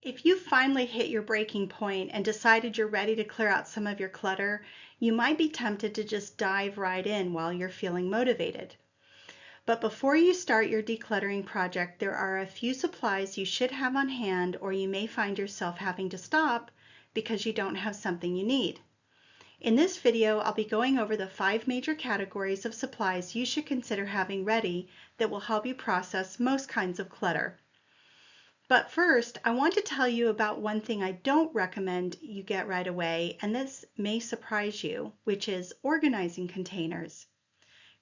If you finally hit your breaking point and decided you're ready to clear out some of your clutter, you might be tempted to just dive right in while you're feeling motivated. But before you start your decluttering project, there are a few supplies you should have on hand, or you may find yourself having to stop because you don't have something you need. In this video, I'll be going over the 5 major categories of supplies you should consider having ready that will help you process most kinds of clutter. But first, I want to tell you about one thing I don't recommend you get right away, and this may surprise you, which is organizing containers.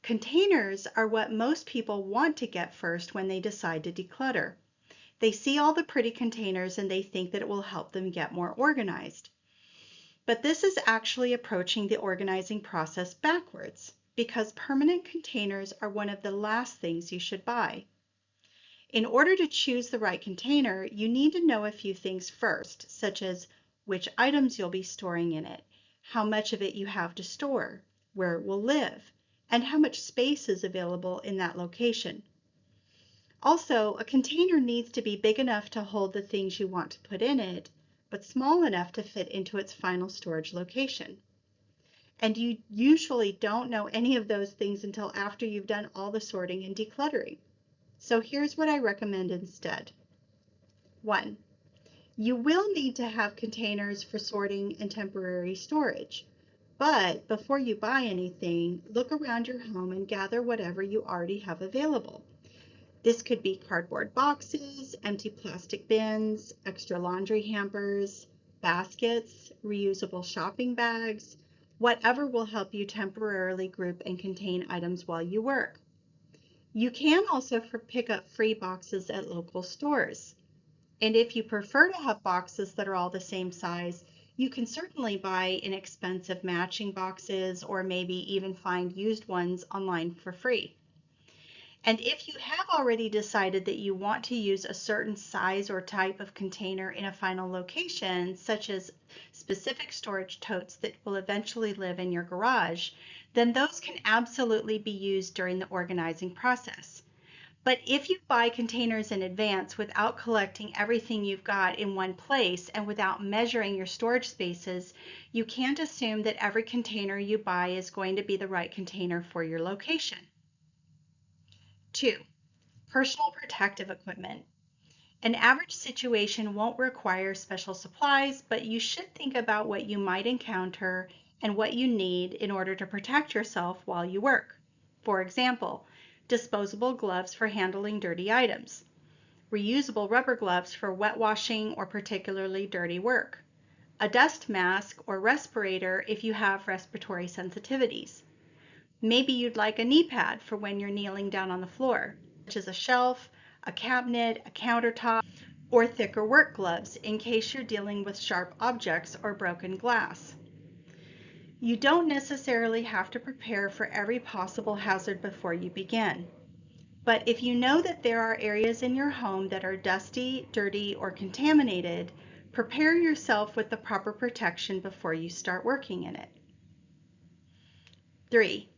Containers are what most people want to get first when they decide to declutter. They see all the pretty containers and they think that it will help them get more organized. But this is actually approaching the organizing process backwards, because permanent containers are one of the last things you should buy. In order to choose the right container, you need to know a few things first, such as which items you'll be storing in it, how much of it you have to store, where it will live, and how much space is available in that location. Also, a container needs to be big enough to hold the things you want to put in it, but small enough to fit into its final storage location. And you usually don't know any of those things until after you've done all the sorting and decluttering. So here's what I recommend instead. 1. You will need to have containers for sorting and temporary storage. But before you buy anything, look around your home and gather whatever you already have available. This could be cardboard boxes, empty plastic bins, extra laundry hampers, baskets, reusable shopping bags, whatever will help you temporarily group and contain items while you work. You can also pick up free boxes at local stores. And if you prefer to have boxes that are all the same size, you can certainly buy inexpensive matching boxes or maybe even find used ones online for free. And if you have already decided that you want to use a certain size or type of container in a final location, such as specific storage totes that will eventually live in your garage, then those can absolutely be used during the organizing process. But if you buy containers in advance without collecting everything you've got in one place and without measuring your storage spaces, you can't assume that every container you buy is going to be the right container for your location. 2. Personal protective equipment. An average situation won't require special supplies, but you should think about what you might encounter and what you need in order to protect yourself while you work. For example, disposable gloves for handling dirty items, reusable rubber gloves for wet washing or particularly dirty work, a dust mask or respirator if you have respiratory sensitivities. Maybe you'd like a knee pad for when you're kneeling down on the floor, such as a shelf, a cabinet, a countertop, or thicker work gloves in case you're dealing with sharp objects or broken glass. You don't necessarily have to prepare for every possible hazard before you begin. But if you know that there are areas in your home that are dusty, dirty, or contaminated, prepare yourself with the proper protection before you start working in it. 3.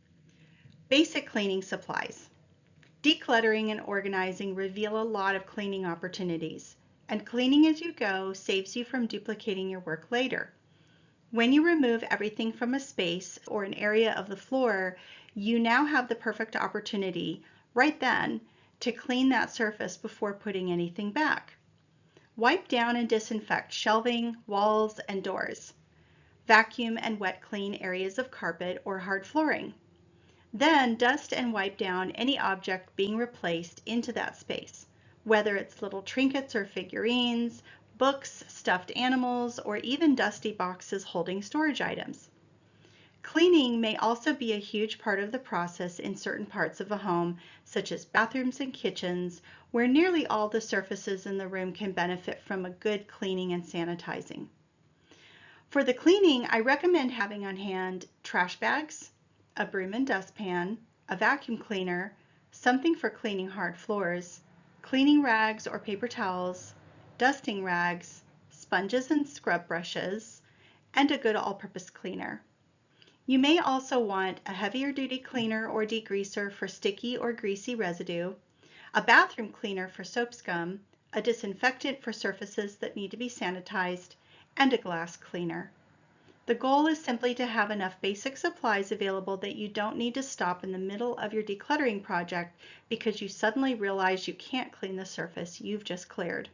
Basic cleaning supplies. Decluttering and organizing reveal a lot of cleaning opportunities, and cleaning as you go saves you from duplicating your work later. When you remove everything from a space or an area of the floor, you now have the perfect opportunity, right then, to clean that surface before putting anything back. Wipe down and disinfect shelving, walls, and doors. Vacuum and wet clean areas of carpet or hard flooring. Then dust and wipe down any object being replaced into that space, whether it's little trinkets or figurines, books, stuffed animals, or even dusty boxes holding storage items. Cleaning may also be a huge part of the process in certain parts of a home, such as bathrooms and kitchens, where nearly all the surfaces in the room can benefit from a good cleaning and sanitizing. For the cleaning, I recommend having on hand trash bags, a broom and dustpan, a vacuum cleaner, something for cleaning hard floors, cleaning rags or paper towels, dusting rags, sponges and scrub brushes, and a good all-purpose cleaner. You may also want a heavier duty cleaner or degreaser for sticky or greasy residue, a bathroom cleaner for soap scum, a disinfectant for surfaces that need to be sanitized, and a glass cleaner. The goal is simply to have enough basic supplies available that you don't need to stop in the middle of your decluttering project because you suddenly realize you can't clean the surface you've just cleared.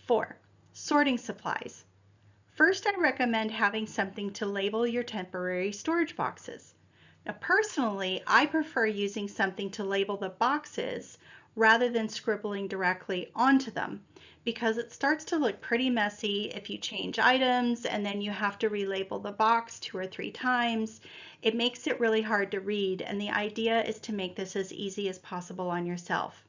4. Sorting supplies. First, I recommend having something to label your temporary storage boxes. Now, personally, I prefer using something to label the boxes rather than scribbling directly onto them because it starts to look pretty messy if you change items and then you have to relabel the box 2 or 3 times. It makes it really hard to read, and the idea is to make this as easy as possible on yourself.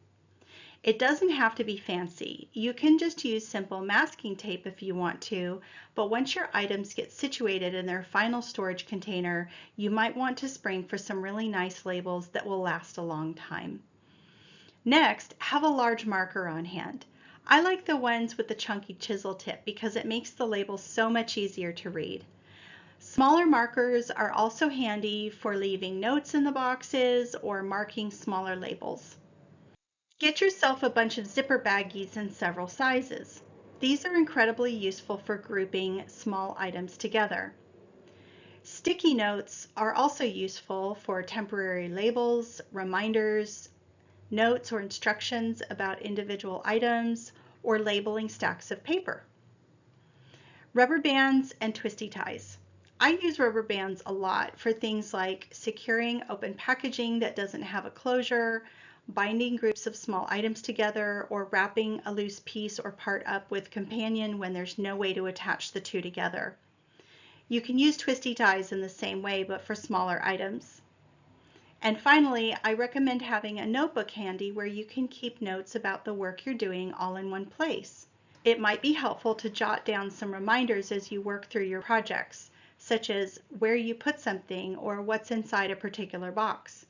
It doesn't have to be fancy. You can just use simple masking tape if you want to, but once your items get situated in their final storage container, you might want to spring for some really nice labels that will last a long time. Next, have a large marker on hand. I like the ones with the chunky chisel tip because it makes the labels so much easier to read. Smaller markers are also handy for leaving notes in the boxes or marking smaller labels. Get yourself a bunch of zipper baggies in several sizes. These are incredibly useful for grouping small items together. Sticky notes are also useful for temporary labels, reminders, notes or instructions about individual items, or labeling stacks of paper. Rubber bands and twisty ties. I use rubber bands a lot for things like securing open packaging that doesn't have a closure, binding groups of small items together, or wrapping a loose piece or part up with companion when there's no way to attach the two together. You can use twisty ties in the same way, but for smaller items. And finally, I recommend having a notebook handy where you can keep notes about the work you're doing all in one place. It might be helpful to jot down some reminders as you work through your projects, such as where you put something or what's inside a particular box,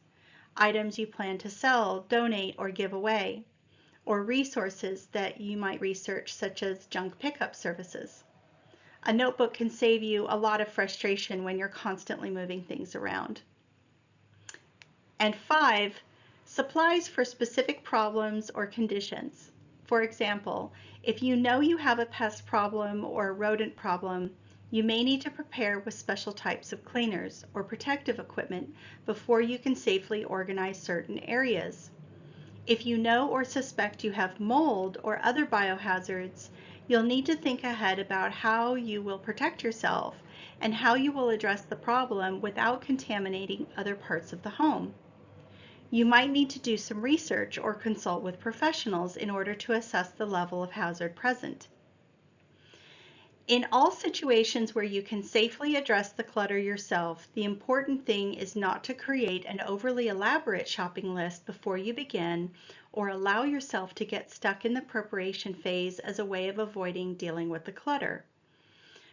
items you plan to sell, donate, or give away, or resources that you might research, such as junk pickup services. A notebook can save you a lot of frustration when you're constantly moving things around. And 5, supplies for specific problems or conditions. For example, if you know you have a pest problem or a rodent problem, you may need to prepare with special types of cleaners or protective equipment before you can safely organize certain areas. If you know or suspect you have mold or other biohazards, you'll need to think ahead about how you will protect yourself and how you will address the problem without contaminating other parts of the home. You might need to do some research or consult with professionals in order to assess the level of hazard present. In all situations where you can safely address the clutter yourself, the important thing is not to create an overly elaborate shopping list before you begin or allow yourself to get stuck in the preparation phase as a way of avoiding dealing with the clutter.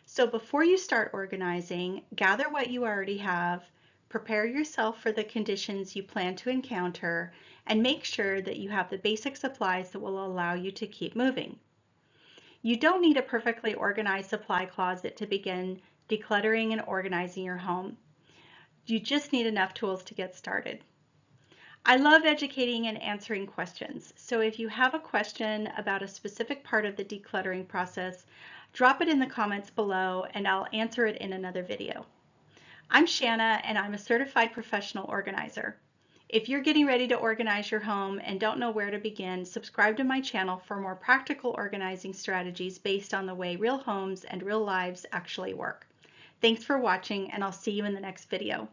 So before you start organizing, gather what you already have, prepare yourself for the conditions you plan to encounter, and make sure that you have the basic supplies that will allow you to keep moving. You don't need a perfectly organized supply closet to begin decluttering and organizing your home. You just need enough tools to get started. I love educating and answering questions, so if you have a question about a specific part of the decluttering process, drop it in the comments below and I'll answer it in another video. I'm Shanna and I'm a certified professional organizer. If you're getting ready to organize your home and don't know where to begin, subscribe to my channel for more practical organizing strategies based on the way real homes and real lives actually work. Thanks for watching, and I'll see you in the next video.